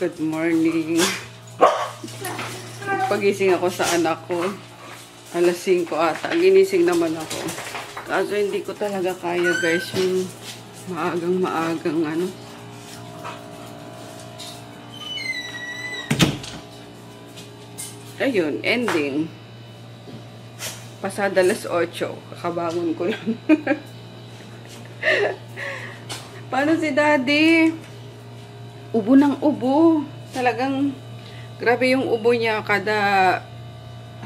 Good morning. Pagising ako sa anak ko. Alas 5 ata. Ginising naman ako. Kaso hindi ko talaga kaya guys yung maagang ano. Ayun, ending. Pasada alas 8. Kakabangon ko lang. Paano si Daddy? Ubo ng ubo. Talagang grabe yung ubo niya. Kada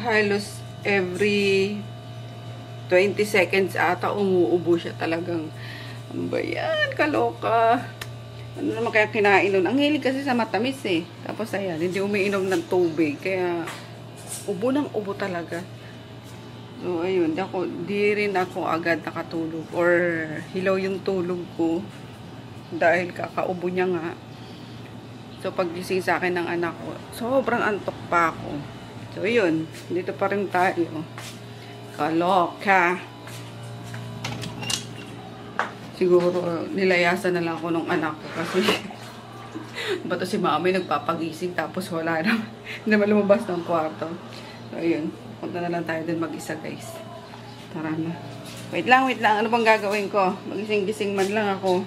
halos every 20 seconds ata umuubo siya. Talagang ano ba yan? Kaloka. Ano naman kaya kinain nun? Ang hilig kasi sa matamis eh. Tapos ayan, hindi umiinom ng tubig. Kaya ubo ng ubo talaga. So ayun, di rin ako agad nakatulog. Or hilaw yung tulog ko. Dahil kakaubo niya nga. So, paggising sa akin ng anak ko, sobrang antok pa ako. So, yun. Dito pa rin tayo. Kaloka. Siguro, nilayasan na lang ako ng anak ko. Kasi, bato si mami nagpapagising tapos wala na. Hindi naman lumabas ng kwarto. So, yun. Punta na lang tayo din mag-isa, guys. Tara na. Wait lang. Ano bang gagawin ko? Magising-gising man lang ako.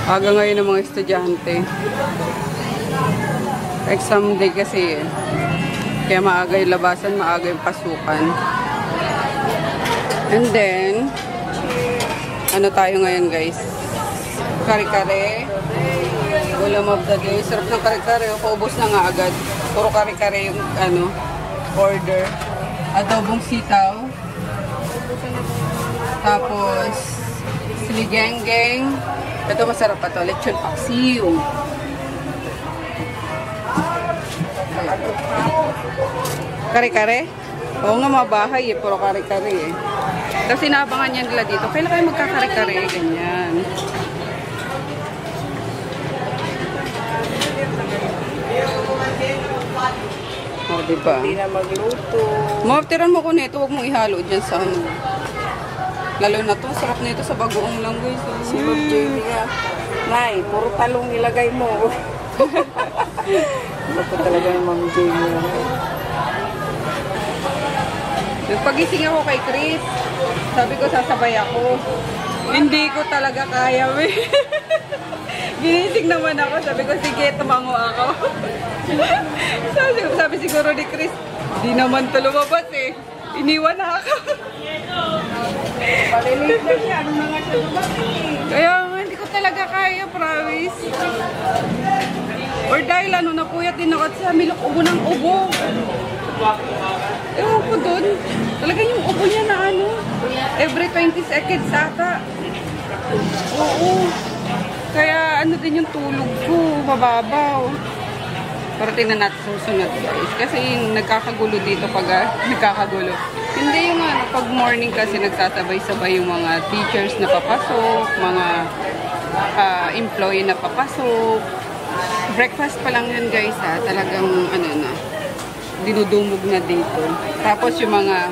Aga ngayon ng mga estudyante. Exam day kasi eh. Kaya maaga yung labasan, maaga yung pasukan. And then, ano tayo ngayon guys? Kare-kare. Ulam of the day. Sarap ng kare-kare. Paubos na nga agad. Puro kare-kare yung ano, order. Adobong sitaw. Tapos, siligenggeng. Ito masarap pa to. Lechon paksiw. Kare-kare? Oo nga, mabahay eh. Puro kare-kare eh. Kasi naabangan yan nila dito. Kailan kayo magkakare-kare? Ganyan. O, diba? Hindi na magluto. Maftiran mo ko nito. Huwag mong ihalo dyan sa ano. Lalo na to. Sarap nito sa bagoong lang guys. Si Lord Jamie nga. Nay, puro talong ilagay mo. Ano po talaga yung Ma'am Jamie. Nagpagising ako kay Chris. Sabi ko sasabay ako. Hindi ko talaga kaya. Ginising naman ako. Sabi ko sige, tumango ako. sabi siguro ni Chris, di naman to lumabas eh. Iniwan na ako. Palilig na siya. Ano na nga siya lumabas eh. Kaya hindi ko talaga kaya, promise. Or dahil ano, napuyat din ako sa milok ubo ng ubo. Ewan ko dun. Talagang yung ubo niya na ano, every 20 seconds ata. Oo. Kaya ano din yung tulog ko, mababaw. Pero tingnan natin susunod guys. Kasi nagkakagulo dito pag nagkakagulo. Hindi yung ano, pag morning kasi nagsasabay-sabay yung mga teachers na papasok, mga employee na papasok. Breakfast pa lang yun guys ha. Talagang ano na, dinudumog na dito. Tapos yung mga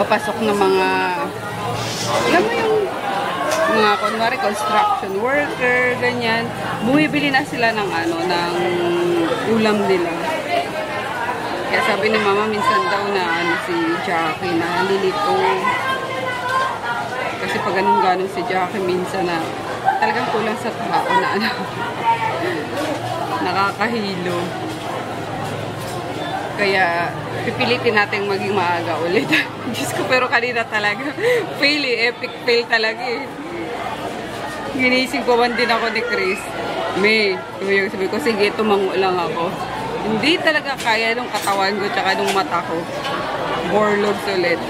papasok na mga, alam mo yung mga kunwari construction worker, ganyan, bumibili na sila ng ano, ng ulam nila. Kaya sabi ni mama minsan daw na ano si Jackie na nilito. Kasi pag ganun si Jackie minsan na talagang kulang sa tao na ano, nakakahilo. Kaya pipilitin natin maging maaga ulit. Diyos ko, pero kanina talaga fail eh, epic fail talaga eh. Ginising ko man din ako ni Chris. Sabi ko, sige, tumango lang ako. Hindi talaga kaya nung katawan ko tsaka nung mata ko. Warlords ulit.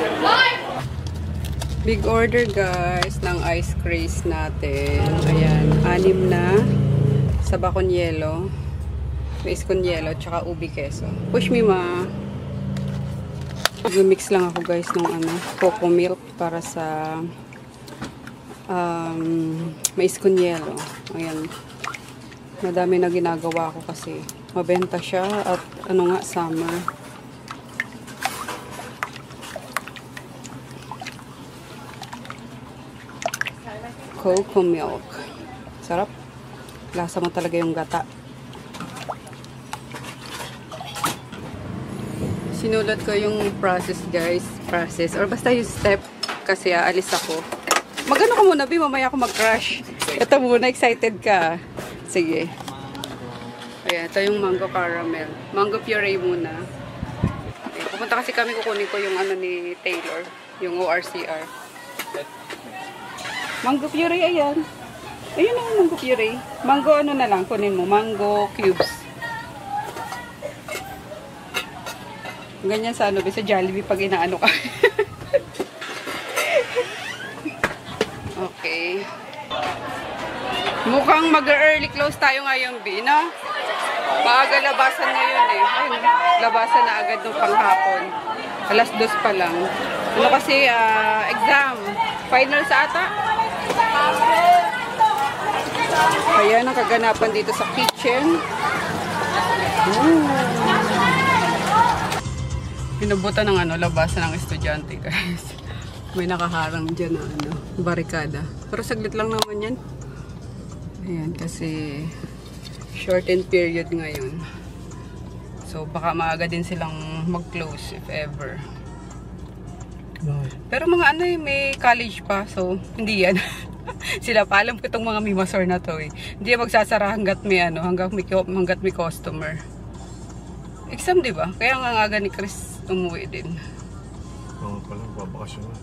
Big order guys ng ice creams natin. Ayan, 6 na saba con yelo. Mais con yelo tsaka ubi queso. Push me ma. Mag-mix lang ako guys ng ano, cocoa milk para sa mais con yelo. Ayan. Madami na ginagawa ko kasi mabenta siya at ano nga, summer. Cocoa milk. Sarap. Lasa mo talaga yung gata. Sinulat ko yung process, guys. Process. Or basta yung step. Kasi aalis ako. Magano ka muna, Bi. Mamaya ako mag-crush. Ito muna. Excited ka. Sige. Ayan. Ito yung mango caramel. Mango puree muna. Ayan. Pupunta kasi kami. Kukunin ko yung ano ni Taylor. Yung ORCR. Mango puree. Ayan. Ayun ang mango puree. Mango ano na lang, kunin mo. Mango cubes. Ganyan sa ano, sa Jollibee pag inaano ka. Okay. Mukhang mag-early close tayo ngayon, B, no? Maaga labasan ngayon eh. Ayun, labasan na agad ng panghapon. Alas 2 pa lang. Ano kasi, exam. Final sa ata? Ayan, ang kaganapan dito sa kitchen. Pinubutan ng ano, labasan ng estudyante, guys. May nakaharang dyan na ano, barikada. Pero saglit lang naman yan. Ayan, kasi shortened period ngayon. So, baka maaga din silang mag-close if ever. Pero mga ano eh, may college pa. So, hindi yan. Sila pa, alam ko itong mga mimasor na to eh. Hindi magsasara hanggat may ano, hanggat may customer. Exam, di ba? Kaya nga aga ni Chris umuwi din. Oo pala, babakasyon na.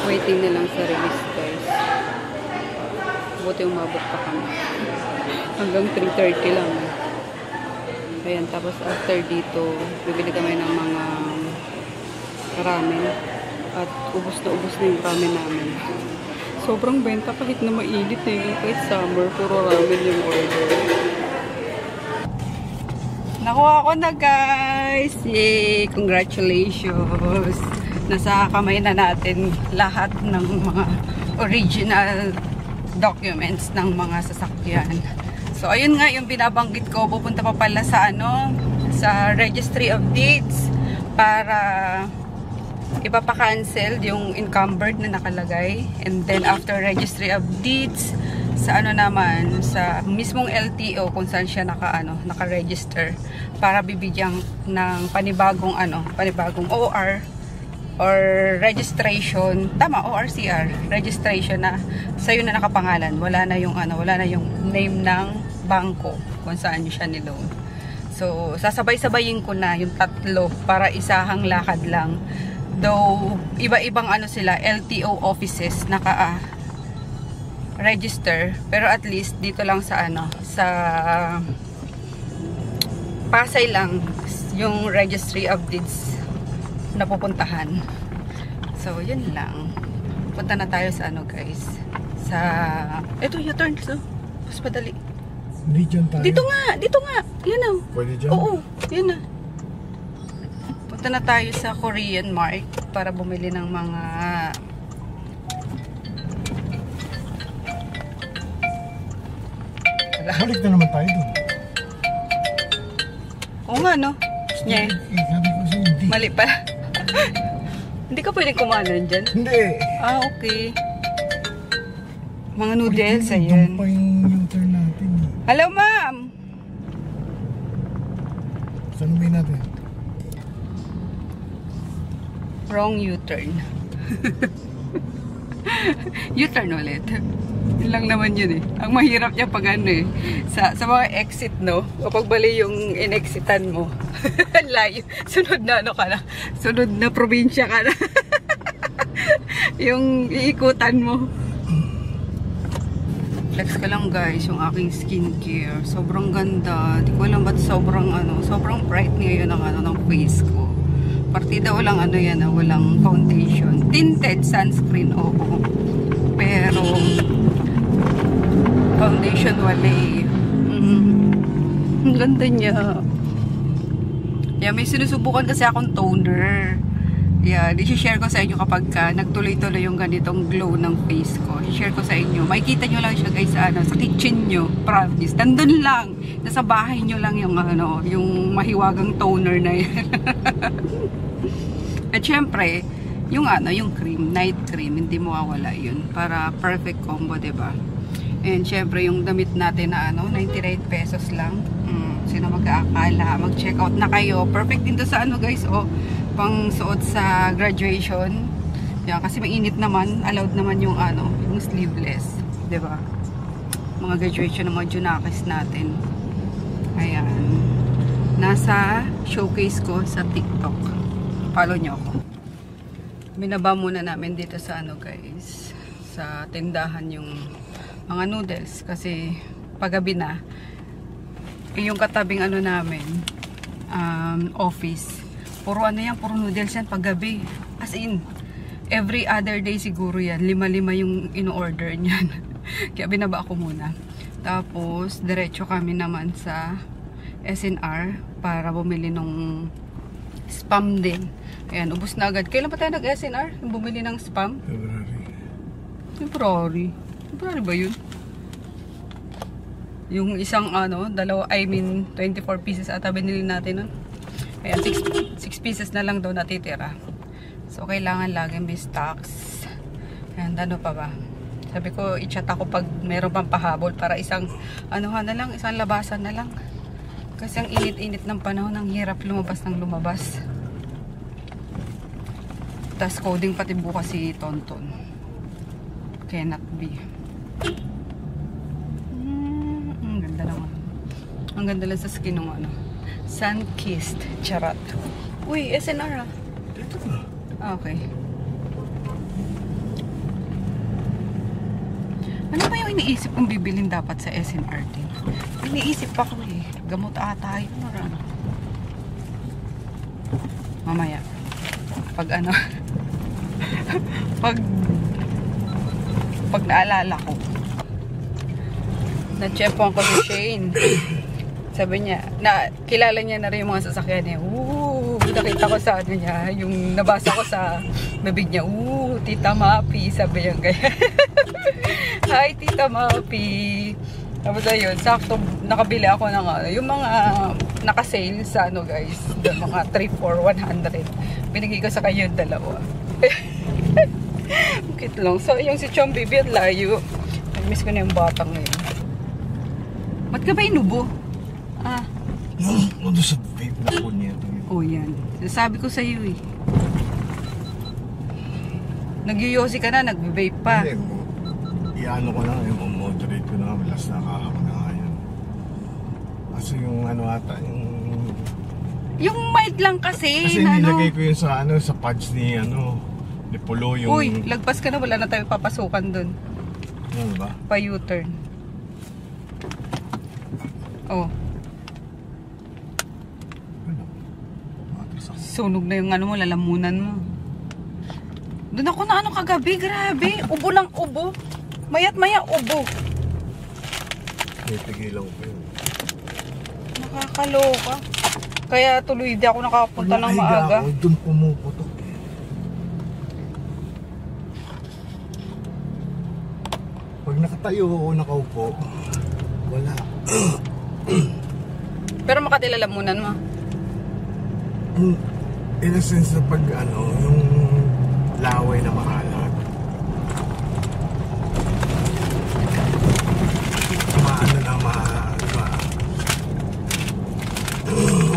Waiting na lang sa release, guys. Buti umabot pa kami. Hanggang 3:30 lang. Ayan, tapos after dito, bibili kami ng mga ramen. At ubos na yung ramen namin. Sobrang benta kahit na mainit eh. Kahit summer, puro ramen yung order. Nakuha ko na, guys! Yay! Congratulations! Nasa kamay na natin lahat ng mga original documents ng mga sasakyan. So, ayun nga yung binabanggit ko. Pupunta pa pala sa ano, sa Registry of Deeds para ipapa-cancel yung encumbered na nakalagay. And then, after Registry of Deeds, sa ano naman, sa mismong LTO kung saan siya naka-register para bibigyan ng panibagong OR or registration, tama, ORCR, registration na sa'yo na nakapangalan. Wala na yung name ng bangko kung saan siya niloan. So, sasabay-sabayin ko na yung tatlo para isahang lakad lang. Though, iba-ibang sila, LTO offices naka-register, pero at least dito lang sa sa Pasay lang yung Registry of Deeds na pupuntahan. So, yun lang. Punta na tayo sa guys. Sa... Ito, U-turn. So, mas padali. Dito tayo. Dito nga. Yan o. Pwede dyan? Oo, yan na. Punta na tayo sa Korean Mart para bumili ng mga... Balik na naman tayo doon. Oo nga, no? Yeah. Sabi ko siya, hindi. Mali pa. Hindi ka pwedeng kumanan dyan? Hindi. Ah, okay. Mga noodles, ayan. Doon pa yung U-turn natin. Hello, ma'am! Saan ba natin? Wrong U-turn. U-turn ulit. Yun lang naman yun eh. Ang mahirap niya pag sa mga exit, no? Kapag bali yung in-exitan mo. Layo. Sunod na ka na. Sunod na probinsya ka na. Yung iikutan mo. Flex ko lang, guys, yung aking skincare. Sobrang ganda. Di ko alam ba't sobrang bright ngayon ng face ko. Partida walang walang foundation. Tinted sunscreen, oo. Pero foundation wala eh. Ang ganda niya. Yeah, may sinusubukan kasi akong toner. Yeah, i-share ko sa inyo kapag nagtuloy-tuloy yung ganitong glow ng face ko. I-share ko sa inyo. Makikita nyo lang siya guys sa kitchen nyo. Promise. Nandun lang. Nasa bahay nyo lang yung yung mahiwagang toner na yan. At syempre, yung cream, night cream, hindi mawawala yun. Para perfect combo, diba? And syempre, yung damit natin na 99 pesos lang. Sino mag-aakala? Mag-check out na kayo. Perfect din to sa guys, pang suot sa graduation. Yan, kasi mainit naman. Allowed naman yung yung sleeveless. Diba? Mga graduation ng mga junakis natin. Ayan. Nasa showcase ko sa TikTok. Follow nyo ako. Binaba muna namin dito sa guys, sa tindahan yung mga noodles kasi paggabi na yung katabing namin office, puro puro noodles yan paggabi, as in every other day siguro yan, 5 yung in-order niyan. Kaya binaba ako muna, tapos diretso kami naman sa SNR para bumili nung spam din. Ayan, ubos na agad. Kailan pa tayo nag-SNR? Yung bumili ng spam? February ba yun? Yung isang dalawa, 24 pieces ata binili natin nun. Ayan, 6 pieces na lang daw natitira. So, kailangan lagi may stocks. Ayan, ano pa ba? Sabi ko, i-chat ako pag meron pang pahabol para isang isang labasan na lang. Kasi ang init-init ng panahon, ang hirap lumabas ng lumabas. Tas coding pati bukas si Tonton. Cannot be. Ang ganda naman. Ang ganda lang sa skin ng sun-kissed. Charot. Uy, SNR ah. Dito ba? Okay. Ano ba yung iniisip kong bibilin dapat sa SNR din? Iniisip pa ko eh. Gamot ata yun. Mamaya. Pag pag naalala ko, na-chepuan ko si Shane. Sabi niya, kilala niya na rin yung mga sasakyan niya. Nakita ko sa niya, yung nabasa ko sa bibig niya, Tita Mapi, sabi niya kaya. Hi, Tita Mapi. Tapos ayun, sakto nakabili ako ng yung mga naka-sale sa guys, mga 3 for 100. Binigay ko sa kanya yung dalawa. Cute lang. So, yung si Chong Baby at layo. Nag-miss ko na yung batang ngayon. Ba't ka ba inubo? Doon sa vape na po niya. Yan. Sabi ko sa iyo eh. Nagyoyosi ka na, nag-vape pa. Hindi, i-ano ko na, i-moderate ko na, last nakahako na nga yan. Kasi yung ata, yung mild lang kasi. Kasi nilagay ko yun sa sa pads ni ni Polo yung... Uy, lagpas ka na, wala na tayo papasukan dun. Ano ba? Pa U-turn. Sunog na yung mo, lalamunan mo. Doon ako na kagabi, grabe. Ubo lang ubo. Mayat maya ubo. May tigilan ko yun. Nakakaloka. Kaya tuloy di ako nakapunta ng maaga. Ako, doon pumuputok. Pag nakatayo ako, nakaupo, wala. Pero makatillalamunan mo. In a sense na pag yung laway na makalat.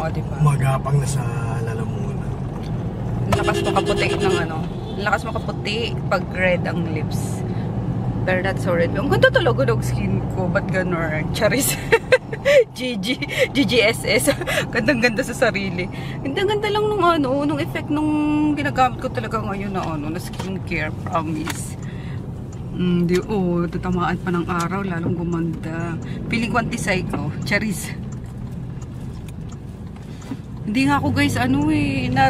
Diba? Magapang na sa lalamunan. Lakas mo kaputi ng lakas mo kaputi pag red ang lips. Pero that's so red. Ang ganda talaga ng skin ko. Ba't gano'n? Charis. GGSS. Gandang-ganda sa sarili. Ganda-ganda lang nung effect nung ginagamit ko talaga ngayon na skincare. Promise. Tatamaan pa ng araw. Lalong gumanda. Feeling ko anti-psycho. Charis. Hindi nga ako guys,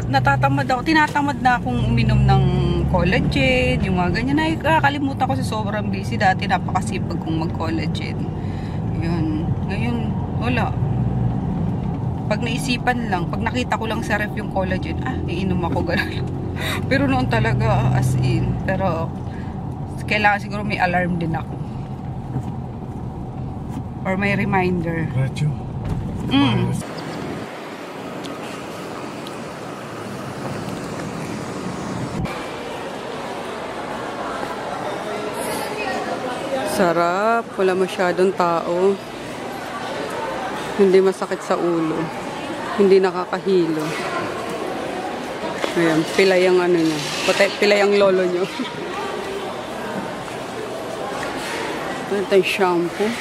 natatamad ako. Tinatamad na akong uminom ng collagen, yung mga ganyan. Nakakalimutan ko sa sobrang busy. Dati napakasipag kong mag-collagen. Yun. Ngayon, wala. Pag naisipan lang, pag nakita ko lang sa ref yung collagen, iinom ako, gano'n. Pero noon talaga, as in. Pero, kailangan siguro may alarm din ako. Or may reminder. Radyo. Sarap. Wala masyadong tao. Hindi masakit sa ulo. Hindi nakakahilo. Ayan, pilay ang ano niya. Pilay ang lolo niyo. Ito yung shampoo.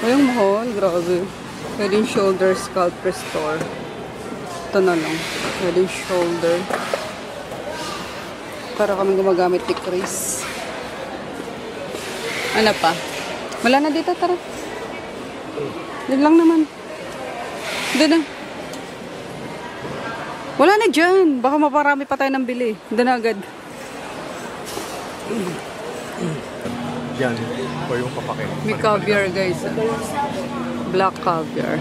Ayong mahal, grabe. Pwedeng shoulder scalp restore. Ito na lang. Pwedeng shoulder. Para kami gumagamit ni Chris. Ano pa? Wala na dito, tara. Doon lang naman. Doon na. Wala na dyan. Baka maparami pa tayo ng bili. Doon na agad. Yan. O yung papake. May caviar, guys. Black caviar.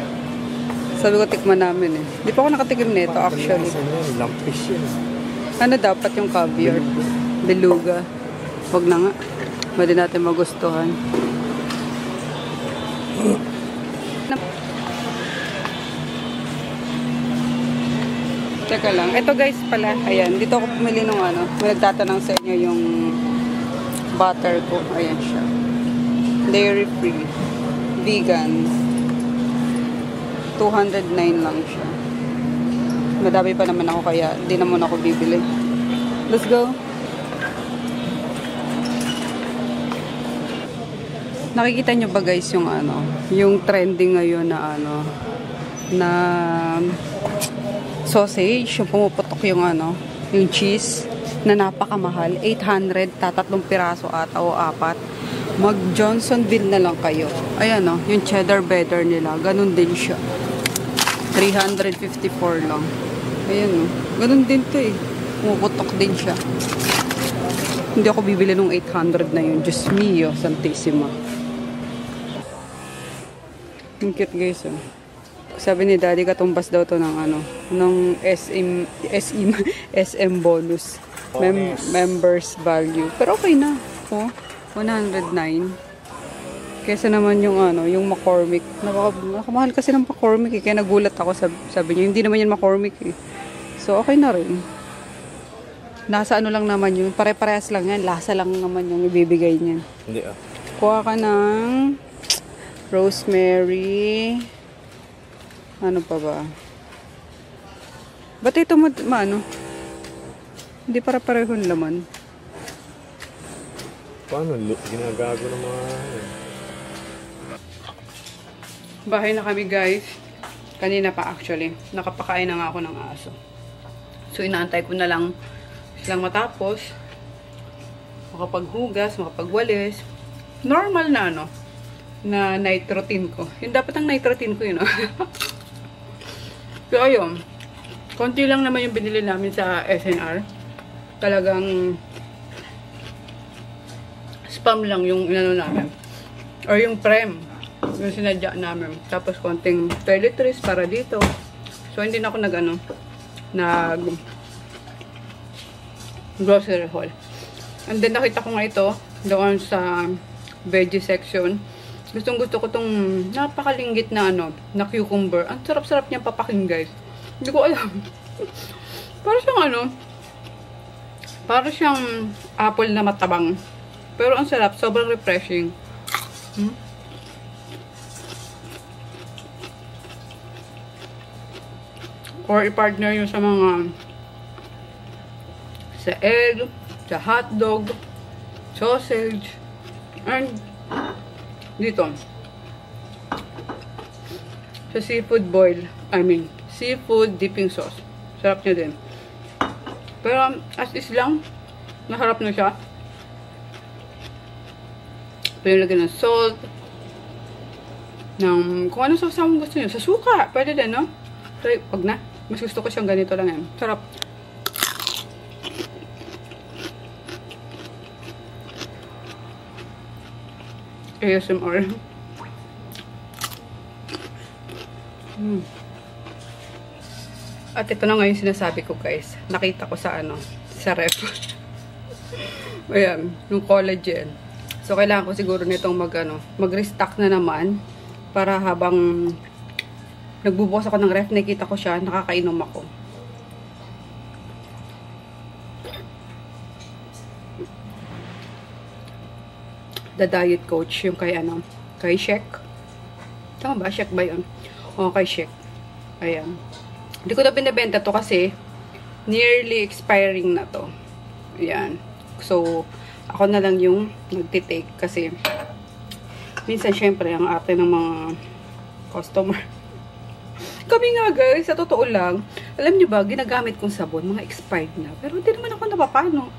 Sabi ko, tikman namin eh. Di pa ako nakatikim nito, actually. Lampish yun. Ano dapat yung caviar? Beluga. Wag na nga. Hindi natin magustuhan. Teka lang. Ito guys pala. Ayan. Dito ako pumili nung ano. May nagtatanong sa inyo yung butter ko. Ayan siya. Dairy free. Vegan. 209 lang siya. Madami pa naman ako kaya hindi na muna ako bibili. Let's go. Nakikita nyo ba guys yung ano, yung trending ngayon na ano, na sausage, yung pumuputok yung ano, yung cheese na napakamahal, 800, tatatlong piraso ata o 4. Mag Johnsonville na lang kayo. Ayan o, yung cheddar better nila, ganun din siya. 354 lang. Ayan o, ganun din to eh. Pumuputok din siya. Hindi ako bibili nung 800 na yun. Diyos mio, santissima. Ang cute guys oh. Sabi ni daddy katumbas daw to ng ano, ng SM bonus. Members value. Pero okay na. Oh, 109. Kesa naman yung ano, yung McCormick. Nakamahal kasi ng McCormick eh. Kaya nagulat ako, sabi niya. Hindi naman yan McCormick eh. So okay na rin. Nasa ano lang naman yun. Pare-parehas lang yan. Lasa lang naman yung ibibigay niyan. Hindi ah. Kuha ka ng rosemary. Ano pa ba? Ba't ito ano? Hindi para-parehong laman. Paano? Ginagago ng mga... Bahay na kami guys. Kanina pa actually. Nakapakain na nga ako ng aso. So inaantay ko na lang silang matapos. Makapaghugas, makapagwalis. Normal na ano. Na night routine ko. Yung dapat ang night routine ko yun. So ayun. Konti lang naman yung binili namin sa SNR. Talagang spam lang yung inano namin. Or yung prem. Yung sinadya namin. Tapos konting toiletries para dito. So hindi na ako nag grocery haul. And then nakita ko nga ito doon sa veggie section. Gusto ko tong napakalinggit na na cucumber. Ang sarap-sarap niyang papaking guys. Hindi ko alam. Para siyang apple na matabang. Pero ang sarap, sobrang refreshing. Or i-partner yun sa egg, sa hotdog, sausage, and dito sa seafood seafood dipping sauce. Sarap niya din. Pero as is lang, naharap na siya. Pinilagyan ng salt, ng kung ano sasawang gusto nyo. Sa suka, pwede din, no? So, wag na. Mas gusto ko siyang ganito lang yan. Sarap. ASMR. At ito na nga yung sinasabi ko, guys. Nakita ko sa sa ref. Ayan, yung collagen. So, kailangan ko siguro nitong mag-restock na naman para habang nagbubukas ako ng ref, nakita ko siya, nakakainom ako. The Diet Coach, yung kay Shek. Tama ba? Shek ba yun? O, kay Shek. Ayan. Hindi ko na binibenta to kasi nearly expiring na to. Ayan. So, ako na lang yung nagtitake kasi minsan syempre ang ate ng mga customer. Kami nga guys, sa totoo lang, alam nyo ba, ginagamit kong sabon, mga expired na. Pero hindi naman ako napapano.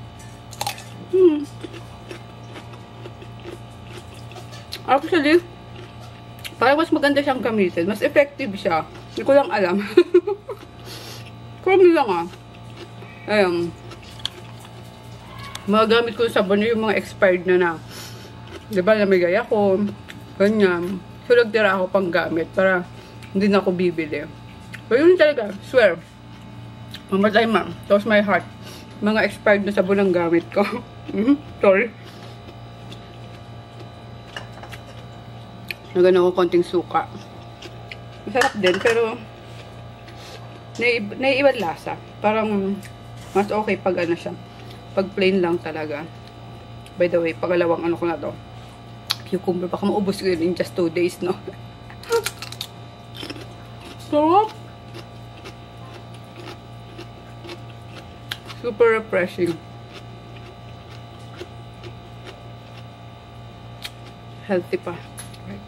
Actually, parang mas maganda siyang gamitin. Mas effective siya. Hindi ko lang alam. Kami lang Ayan. Magagamit ko sa sabon yung mga expired na. Diba, namigay ako. Ganyan. So, nagtira ako pang gamit para hindi na ako bibili. So, yun talaga. Swear. Mamatay ma. That was my heart. Mga expired na sabon ang gamit ko. Sorry. Nagano ko konting suka. Masarap din, pero naiiwan lasa. Parang mas okay pag siya. Pag plain lang talaga. By the way, pagalawang ko na to. Cucumber. Baka maubos ko yun in just 2 days, no? Sarap! Super refreshing. Healthy pa. Right.